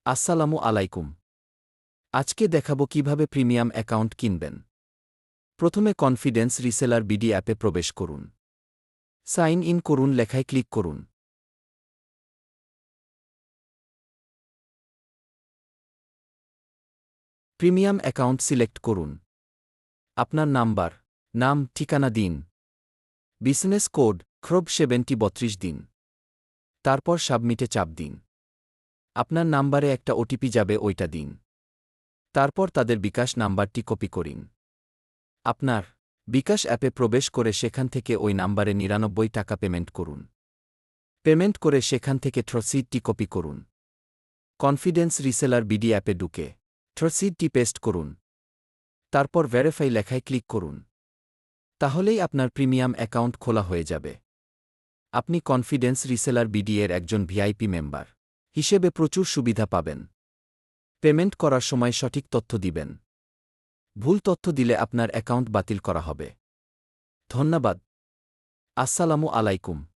আসসালামু আলাইকুম। আজকে দেখাবো কিভাবে প্রিমিয়াম অ্যাকাউন্ট কিনবেন। প্রথমে কনফিডেন্স রিসেলার বিডি অ্যাপে প্রবেশ করুন। সাইন ইন করুন লেখায় ক্লিক করুন। প্রিমিয়াম অ্যাকাউন্ট সিলেক্ট করুন। আপনার নাম, ঠিকানা দিন। বিজনেস কোড খ্রব 7032 দিন। তারপর সাবমিটে চাপ দিন। আপনার নাম্বারে একটা ওটিপি যাবে, ওইটা দিন। তারপর তাদের বিকাশ নাম্বারটি কপি করিন। আপনার বিকাশ অ্যাপে প্রবেশ করে সেখান থেকে ওই নাম্বারে ৯৯ টাকা পেমেন্ট করুন। পেমেন্ট করে সেখান থেকে রসিদটি কপি করুন। কনফিডেন্স রিসেলার বিডি অ্যাপে ঢুকে রসিদটি পেস্ট করুন। তারপর ভেরিফাই লেখায় ক্লিক করুন। তাহলেই আপনার প্রিমিয়াম অ্যাকাউন্ট খোলা হয়ে যাবে। আপনি কনফিডেন্স রিসেলার বিডি এর একজন ভিআইপি মেম্বার হিসেবে প্রচুর সুবিধা পাবেন। পেমেন্ট করার সময় সঠিক তথ্য দিবেন। ভুল তথ্য দিলে আপনার অ্যাকাউন্ট বাতিল করা হবে। ধন্যবাদ। আসসালামু আলাইকুম।